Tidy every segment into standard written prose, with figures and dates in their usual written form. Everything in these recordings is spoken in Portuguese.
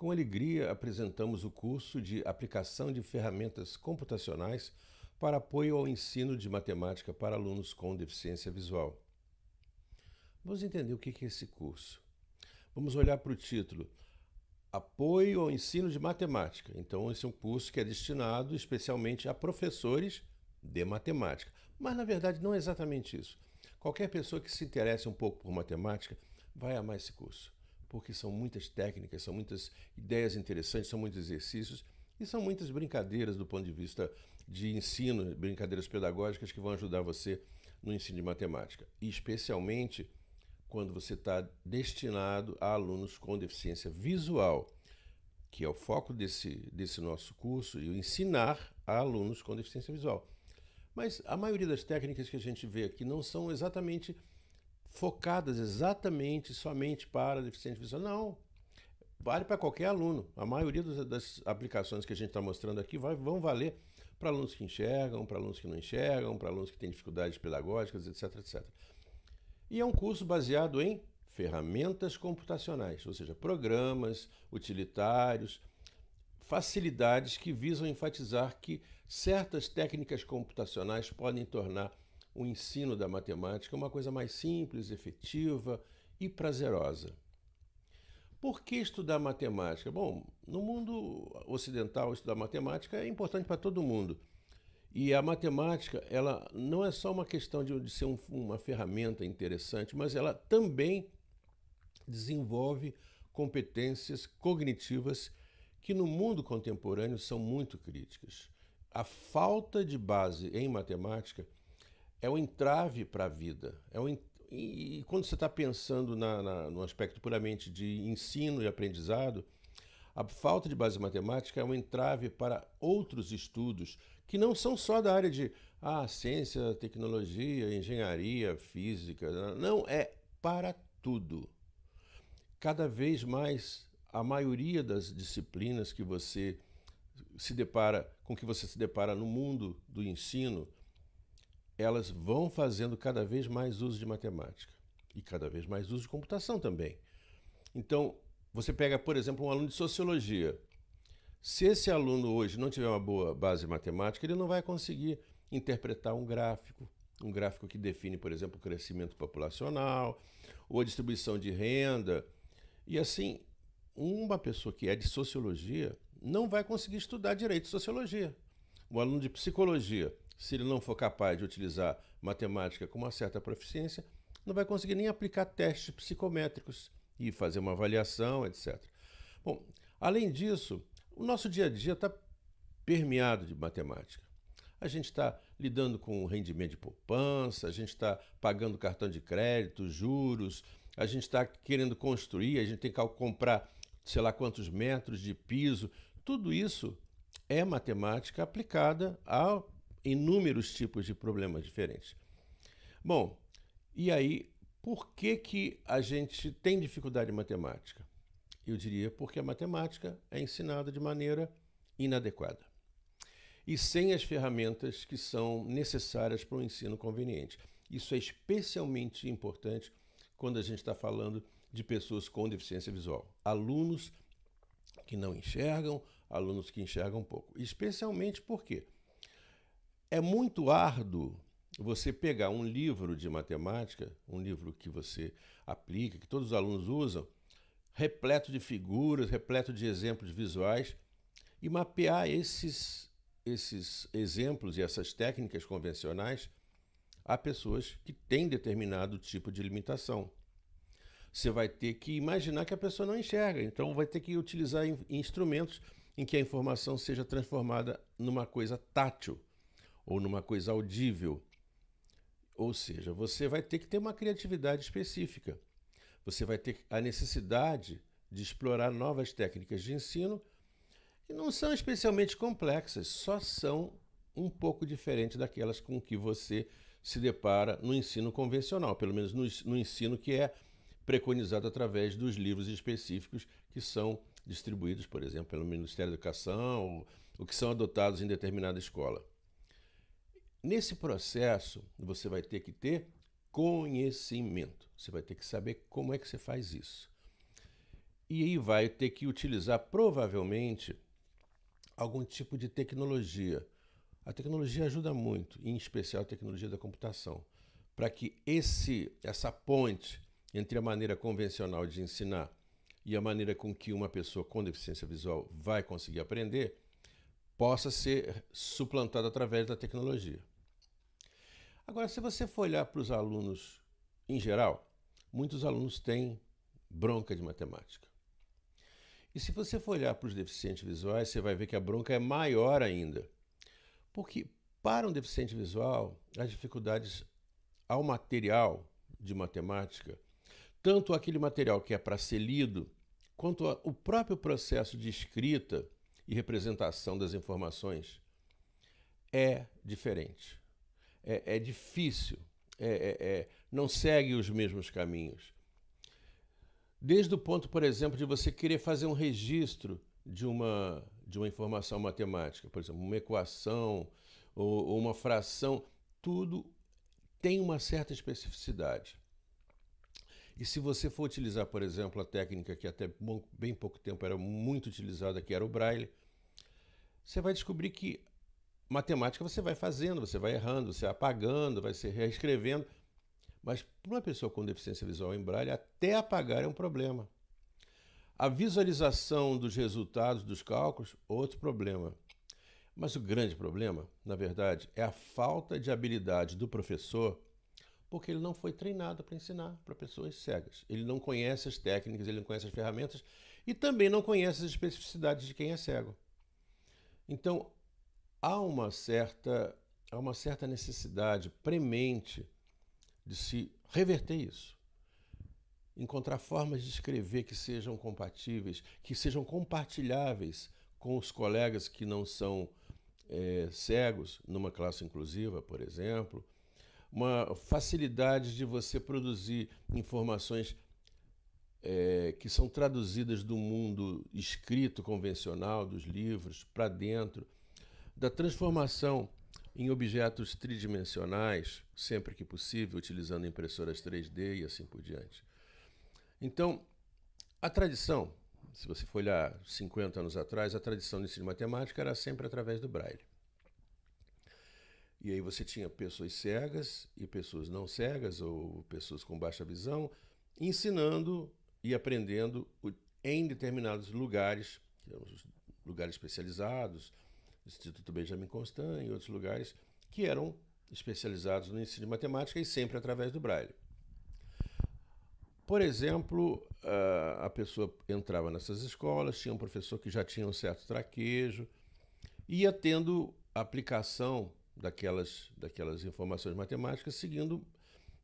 Com alegria, apresentamos o curso de Aplicação de Ferramentas Computacionais para apoio ao ensino de matemática para alunos com deficiência visual. Vamos entender o que é esse curso. Vamos olhar para o título, Apoio ao ensino de matemática. Então, esse é um curso que é destinado especialmente a professores de matemática. Mas, na verdade, não é exatamente isso. Qualquer pessoa que se interesse um pouco por matemática vai amar esse curso, porque são muitas técnicas, são muitas ideias interessantes, são muitos exercícios e são muitas brincadeiras do ponto de vista de ensino, brincadeiras pedagógicas que vão ajudar você no ensino de matemática, e especialmente quando você está destinado a alunos com deficiência visual, que é o foco desse nosso curso, e ensinar a alunos com deficiência visual. Mas a maioria das técnicas que a gente vê aqui não são exatamente focadas somente para deficiente visual. Não, vale para qualquer aluno. A maioria das aplicações que a gente está mostrando aqui vão valer para alunos que enxergam, para alunos que não enxergam, para alunos que têm dificuldades pedagógicas, etc, etc. E é um curso baseado em ferramentas computacionais, ou seja, programas, utilitários, facilidades que visam enfatizar que certas técnicas computacionais podem tornar o ensino da matemática uma coisa mais simples, efetiva e prazerosa. Por que estudar matemática? Bom, no mundo ocidental, estudar matemática é importante para todo mundo. E a matemática, ela não é só uma questão de ser uma ferramenta interessante, mas ela também desenvolve competências cognitivas que no mundo contemporâneo são muito críticas. A falta de base em matemática é um entrave para a vida. E quando você está pensando no aspecto puramente de ensino e aprendizado, a falta de base matemática é um entrave para outros estudos que não são só da área de ciência, tecnologia, engenharia, física. Não, é para tudo. Cada vez mais, a maioria das disciplinas que você se depara no mundo do ensino, elas vão fazendo cada vez mais uso de matemática e cada vez mais uso de computação também. Então, você pega, por exemplo, um aluno de sociologia. Se esse aluno hoje não tiver uma boa base matemática, ele não vai conseguir interpretar um gráfico que define, por exemplo, o crescimento populacional ou a distribuição de renda. E assim, uma pessoa que é de sociologia não vai conseguir estudar direito de sociologia. Um aluno de psicologia, se ele não for capaz de utilizar matemática com uma certa proficiência, não vai conseguir nem aplicar testes psicométricos e fazer uma avaliação, etc. Bom, além disso, o nosso dia a dia está permeado de matemática. A gente está lidando com rendimento de poupança, a gente está pagando cartão de crédito, juros, a gente está querendo construir, a gente tem que comprar sei lá quantos metros de piso. Tudo isso é matemática aplicada a inúmeros tipos de problemas diferentes. Bom, e aí, por que a gente tem dificuldade em matemática? Eu diria porque a matemática é ensinada de maneira inadequada e sem as ferramentas que são necessárias para um ensino conveniente. Isso é especialmente importante quando a gente está falando de pessoas com deficiência visual. Alunos que não enxergam, alunos que enxergam pouco. Especialmente porque é muito árduo você pegar um livro de matemática, um livro que você aplica, que todos os alunos usam, repleto de figuras, repleto de exemplos visuais, e mapear esses exemplos e essas técnicas convencionais a pessoas que têm determinado tipo de limitação. Você vai ter que imaginar que a pessoa não enxerga, então vai ter que utilizar instrumentos em que a informação seja transformada numa coisa tátil ou numa coisa audível. Ou seja, você vai ter que ter uma criatividade específica. Você vai ter a necessidade de explorar novas técnicas de ensino que não são especialmente complexas, só são um pouco diferentes daquelas com que você se depara no ensino convencional, pelo menos no ensino que é preconizado através dos livros específicos que são distribuídos, por exemplo, pelo Ministério da Educação, ou que são adotados em determinada escola. Nesse processo, você vai ter que ter conhecimento. Você vai ter que saber como é que você faz isso. E aí vai ter que utilizar, provavelmente, algum tipo de tecnologia. A tecnologia ajuda muito, em especial a tecnologia da computação, para que essa ponte entre a maneira convencional de ensinar e a maneira com que uma pessoa com deficiência visual vai conseguir aprender possa ser suplantada através da tecnologia. Agora, se você for olhar para os alunos em geral, muitos alunos têm bronca de matemática. E se você for olhar para os deficientes visuais, você vai ver que a bronca é maior ainda. Porque para um deficiente visual, as dificuldades ao material de matemática, tanto aquele material que é para ser lido, quanto o próprio processo de escrita e representação das informações é diferente. É difícil, não segue os mesmos caminhos. Desde o ponto, por exemplo, de você querer fazer um registro de uma informação matemática, por exemplo, uma equação ou uma fração, tudo tem uma certa especificidade. E se você for utilizar, por exemplo, a técnica que até bem pouco tempo era muito utilizada, que era o Braille, você vai descobrir que matemática você vai fazendo, você vai errando, você vai apagando, vai se reescrevendo. Mas para uma pessoa com deficiência visual em Braille, até apagar é um problema. A visualização dos resultados dos cálculos, outro problema. Mas o grande problema, na verdade, é a falta de habilidade do professor, porque ele não foi treinado para ensinar para pessoas cegas. Ele não conhece as técnicas, ele não conhece as ferramentas e também não conhece as especificidades de quem é cego. Então, há uma certa necessidade premente de se reverter isso. Encontrar formas de escrever que sejam compatíveis, que sejam compartilháveis com os colegas que não são cegos, numa classe inclusiva, por exemplo. Uma facilidade de você produzir informações que são traduzidas do mundo escrito convencional, dos livros, para dentro, da transformação em objetos tridimensionais, sempre que possível, utilizando impressoras 3D e assim por diante. Então, a tradição, se você for olhar 50 anos atrás, a tradição de ensino de matemática era sempre através do Braille. E aí você tinha pessoas cegas e pessoas não cegas, ou pessoas com baixa visão, ensinando e aprendendo em determinados lugares, lugares especializados, Instituto Benjamin Constant e outros lugares, que eram especializados no ensino de matemática e sempre através do Braille. Por exemplo, a pessoa entrava nessas escolas, tinha um professor que já tinha um certo traquejo, ia tendo aplicação daquelas informações matemáticas seguindo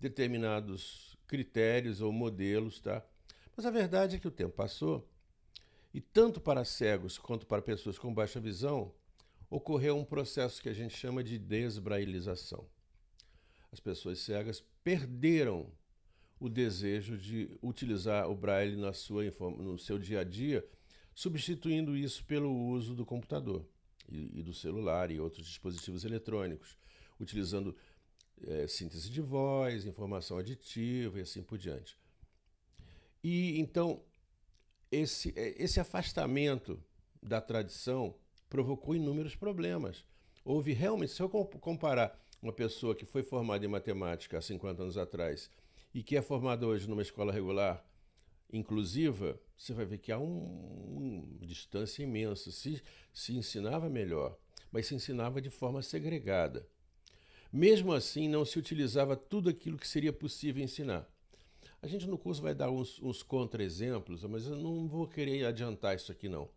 determinados critérios ou modelos, tá? Mas a verdade é que o tempo passou e tanto para cegos quanto para pessoas com baixa visão ocorreu um processo que a gente chama de desbrailização. As pessoas cegas perderam o desejo de utilizar o Braille no seu dia a dia, substituindo isso pelo uso do computador e do celular e outros dispositivos eletrônicos, utilizando síntese de voz, informação aditiva e assim por diante. E então, esse afastamento da tradição provocou inúmeros problemas. Houve realmente, se eu comparar uma pessoa que foi formada em matemática há 50 anos atrás e que é formada hoje numa escola regular inclusiva, você vai ver que há uma distância imensa. Se ensinava melhor, mas se ensinava de forma segregada. Mesmo assim, não se utilizava tudo aquilo que seria possível ensinar. A gente no curso vai dar uns contra-exemplos, mas eu não vou querer adiantar isso aqui não.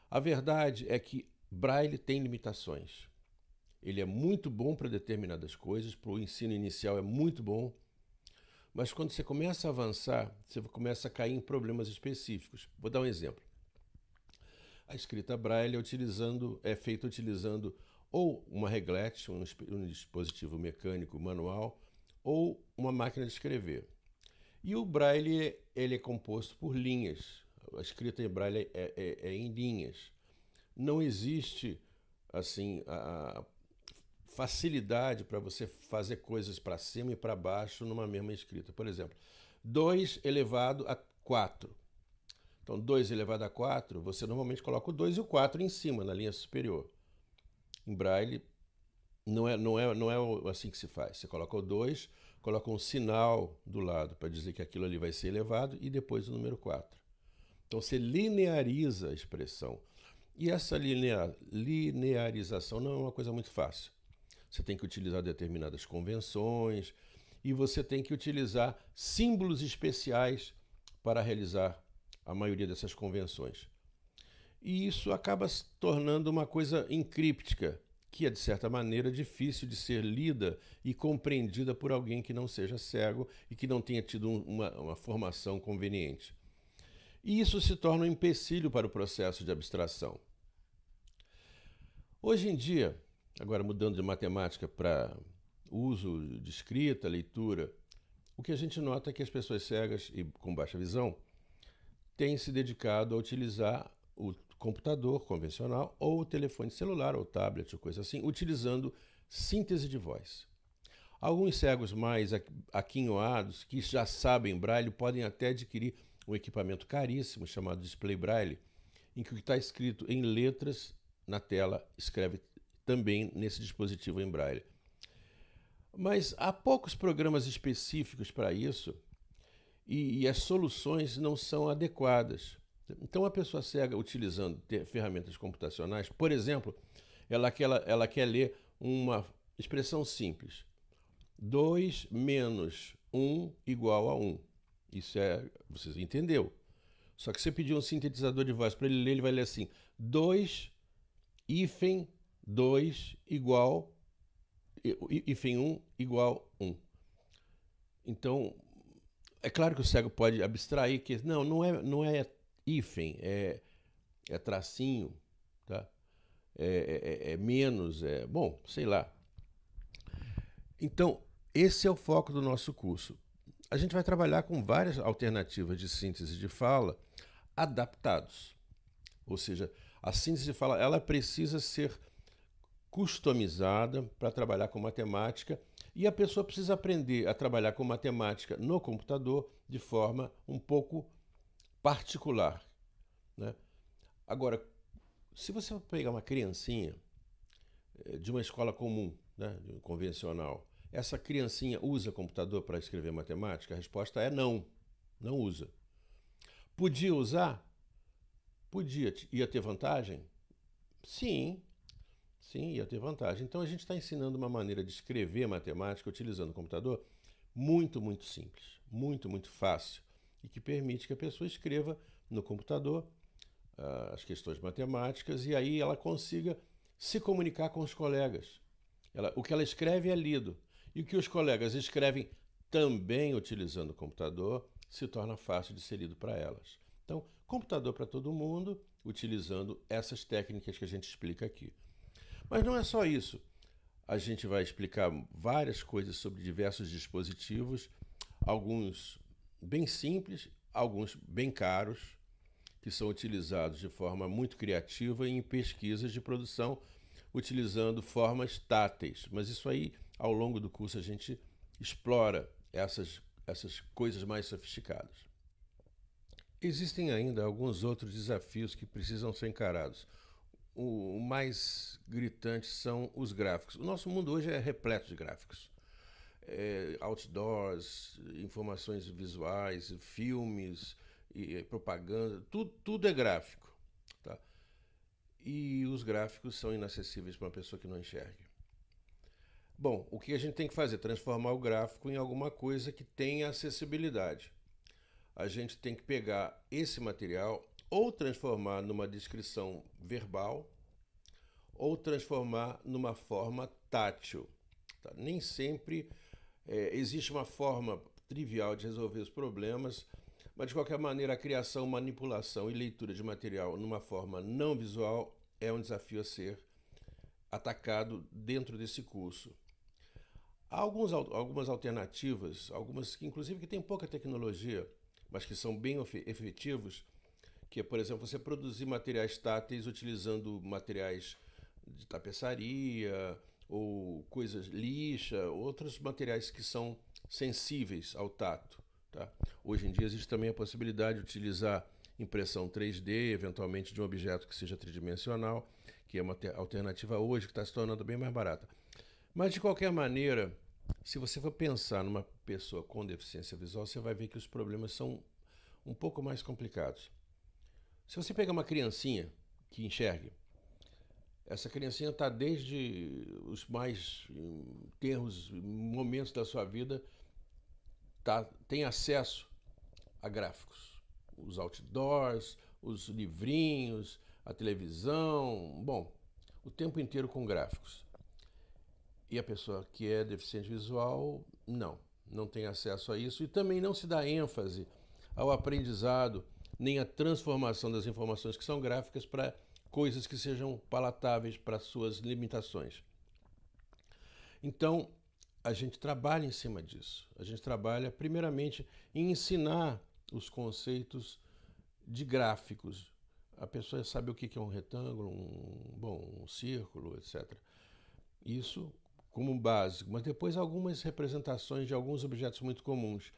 A verdade é que Braille tem limitações. Ele é muito bom para determinadas coisas, para o ensino inicial é muito bom, mas quando você começa a avançar, você começa a cair em problemas específicos. Vou dar um exemplo. A escrita Braille é feita utilizando ou uma reglete, um dispositivo mecânico manual, ou uma máquina de escrever. E o Braille ele é composto por linhas. A escrita em Braille é em linhas. Não existe assim a facilidade para você fazer coisas para cima e para baixo numa mesma escrita. Por exemplo, 2 elevado a 4. Então, 2 elevado a 4, você normalmente coloca o 2 e o 4 em cima, na linha superior. Em Braille, não é assim que se faz. Você coloca o 2, coloca um sinal do lado para dizer que aquilo ali vai ser elevado e depois o número 4. Então, você lineariza a expressão. E essa linearização não é uma coisa muito fácil. Você tem que utilizar determinadas convenções e você tem que utilizar símbolos especiais para realizar a maioria dessas convenções. E isso acaba se tornando uma coisa encríptica, que é, de certa maneira, difícil de ser lida e compreendida por alguém que não seja cego e que não tenha tido uma formação conveniente. E isso se torna um empecilho para o processo de abstração. Hoje em dia, agora mudando de matemática para uso de escrita, leitura, o que a gente nota é que as pessoas cegas e com baixa visão têm se dedicado a utilizar o computador convencional ou o telefone celular ou tablet ou coisa assim, utilizando síntese de voz. Alguns cegos mais aquinhoados, que já sabem Braille, podem até adquirir um equipamento caríssimo chamado display Braille, em que o que está escrito em letras na tela escreve também nesse dispositivo em Braille. Mas há poucos programas específicos para isso e as soluções não são adequadas. Então, a pessoa cega utilizando ferramentas computacionais, por exemplo, ela quer ler uma expressão simples. 2 menos 1 igual a 1. Isso você entendeu. Só que você pedir um sintetizador de voz para ele ler, ele vai ler assim: 2 hífen 2 igual hífen 1 igual 1. Então, é claro que o cego pode abstrair que não é hífen, é tracinho, tá? É menos, bom, sei lá. Então, esse é o foco do nosso curso. A gente vai trabalhar com várias alternativas de síntese de fala adaptados. Ou seja, a síntese de fala ela precisa ser customizada para trabalhar com matemática e a pessoa precisa aprender a trabalhar com matemática no computador de forma um pouco particular, né? Agora, se você pegar uma criancinha de uma escola comum, né, convencional, essa criancinha usa computador para escrever matemática? A resposta é não, não usa. Podia usar? Podia. Ia ter vantagem? Sim, sim, ia ter vantagem. Então a gente está ensinando uma maneira de escrever matemática utilizando o computador muito, muito simples, muito, muito fácil e que permite que a pessoa escreva no computador as questões matemáticas e aí ela consiga se comunicar com os colegas. O que ela escreve é lido e o que os colegas escrevem também utilizando o computador se torna fácil de ser lido para elas. Então, computador para todo mundo, utilizando essas técnicas que a gente explica aqui. Mas não é só isso. A gente vai explicar várias coisas sobre diversos dispositivos, alguns bem simples, alguns bem caros, que são utilizados de forma muito criativa em pesquisas de produção, utilizando formas táteis. Mas isso aí, ao longo do curso, a gente explora essas coisas mais sofisticadas. Existem ainda alguns outros desafios que precisam ser encarados. O mais gritante são os gráficos. O nosso mundo hoje é repleto de gráficos. Outdoors, informações visuais, filmes, propaganda, tudo é gráfico. Tá? E os gráficos são inacessíveis para uma pessoa que não enxergue. Bom, o que a gente tem que fazer? Transformar o gráfico em alguma coisa que tenha acessibilidade. A gente tem que pegar esse material ou transformar numa descrição verbal ou transformar numa forma tátil. Tá? Nem sempre existe uma forma trivial de resolver os problemas, mas de qualquer maneira a criação, manipulação e leitura de material numa forma não visual é um desafio a ser atacado dentro desse curso. Há algumas alternativas, algumas que inclusive que têm pouca tecnologia, mas que são bem efetivos, que é, por exemplo, você produzir materiais táteis utilizando materiais de tapeçaria ou coisas lixa, outros materiais que são sensíveis ao tato. Tá? Hoje em dia existe também a possibilidade de utilizar impressão 3D, eventualmente de um objeto que seja tridimensional, que é uma alternativa hoje que está se tornando bem mais barata. Mas, de qualquer maneira, se você for pensar numa pessoa com deficiência visual, você vai ver que os problemas são um pouco mais complicados. Se você pegar uma criancinha que enxergue, essa criancinha está desde os mais tenros momentos da sua vida, tem acesso a gráficos. Os outdoors, os livrinhos, a televisão, bom, o tempo inteiro com gráficos. E a pessoa que é deficiente visual, não tem acesso a isso e também não se dá ênfase ao aprendizado nem à transformação das informações que são gráficas para coisas que sejam palatáveis para suas limitações. Então, a gente trabalha em cima disso. A gente trabalha, primeiramente, em ensinar os conceitos de gráficos. A pessoa sabe o que é um retângulo, um círculo, etc. Isso como básico, mas depois algumas representações de alguns objetos muito comuns,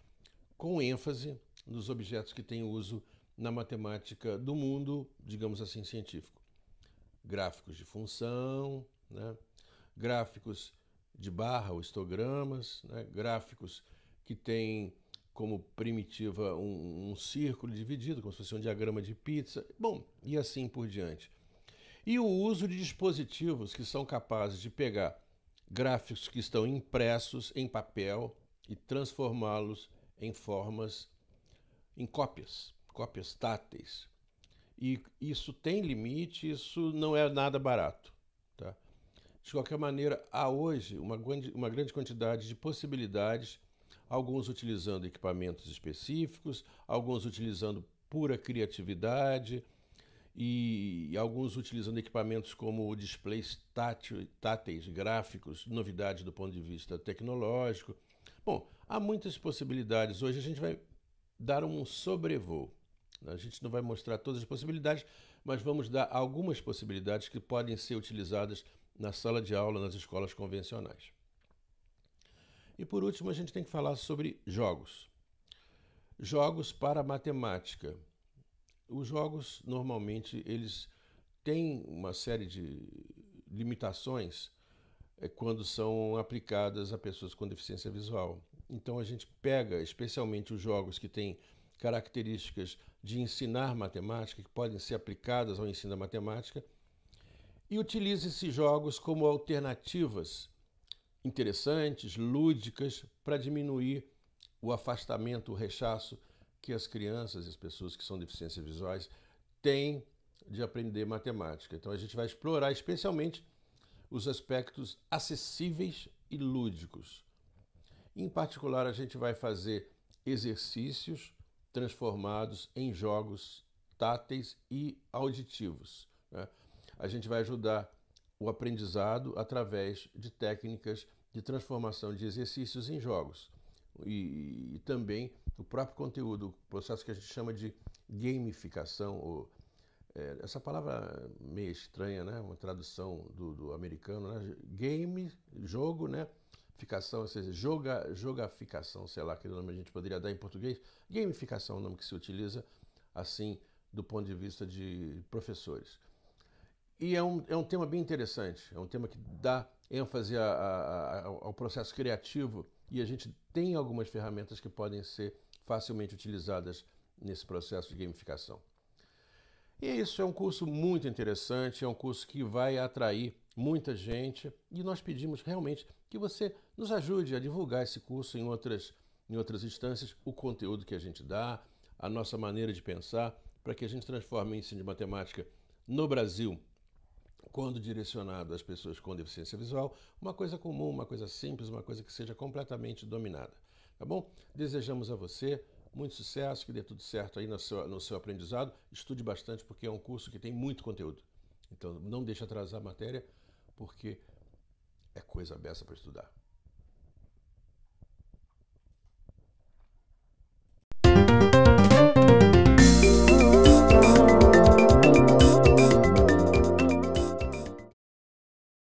com ênfase nos objetos que têm uso na matemática do mundo, digamos assim, científico. Gráficos de função, né? Gráficos de barra ou histogramas, né? Gráficos que têm como primitiva um círculo dividido, como se fosse um diagrama de pizza, bom, e assim por diante. E o uso de dispositivos que são capazes de pegar gráficos que estão impressos em papel e transformá-los em formas, em cópias táteis. E isso tem limite, isso não é nada barato. Tá? De qualquer maneira, há hoje uma grande quantidade de possibilidades, alguns utilizando equipamentos específicos, alguns utilizando pura criatividade, e alguns utilizando equipamentos como displays táteis, gráficos, novidade do ponto de vista tecnológico. Bom, há muitas possibilidades. Hoje a gente vai dar um sobrevoo. A gente não vai mostrar todas as possibilidades, mas vamos dar algumas possibilidades que podem ser utilizadas na sala de aula, nas escolas convencionais. E por último, a gente tem que falar sobre jogos. Jogos para matemática. Os jogos, normalmente, eles têm uma série de limitações quando são aplicadas a pessoas com deficiência visual. Então, a gente pega especialmente os jogos que têm características de ensinar matemática, que podem ser aplicadas ao ensino da matemática, e utiliza esses jogos como alternativas interessantes, lúdicas, para diminuir o afastamento, o rechaço que as crianças e as pessoas que são deficientes visuais têm de aprender matemática. Então a gente vai explorar especialmente os aspectos acessíveis e lúdicos. Em particular, a gente vai fazer exercícios transformados em jogos táteis e auditivos, né? A gente vai ajudar o aprendizado através de técnicas de transformação de exercícios em jogos. E também o próprio conteúdo, o processo que a gente chama de gamificação. Essa palavra meio estranha, né? Uma tradução do americano, né? Game, jogo, né? Ficação, ou seja, jogaficação, sei lá que nome a gente poderia dar em português. Gamificação é o nome que se utiliza, assim, do ponto de vista de professores. E é um tema bem interessante, é um tema que dá ênfase ao processo criativo e a gente tem algumas ferramentas que podem ser facilmente utilizadas nesse processo de gamificação. E isso é um curso muito interessante, é um curso que vai atrair muita gente e nós pedimos realmente que você nos ajude a divulgar esse curso em outras instâncias, o conteúdo que a gente dá, a nossa maneira de pensar, para que a gente transforme o ensino de matemática no Brasil, quando direcionado às pessoas com deficiência visual, uma coisa comum, uma coisa simples, uma coisa que seja completamente dominada. Tá bom? Desejamos a você muito sucesso, que dê tudo certo aí no seu aprendizado. Estude bastante, porque é um curso que tem muito conteúdo. Então, não deixe atrasar a matéria, porque é coisa beça para estudar.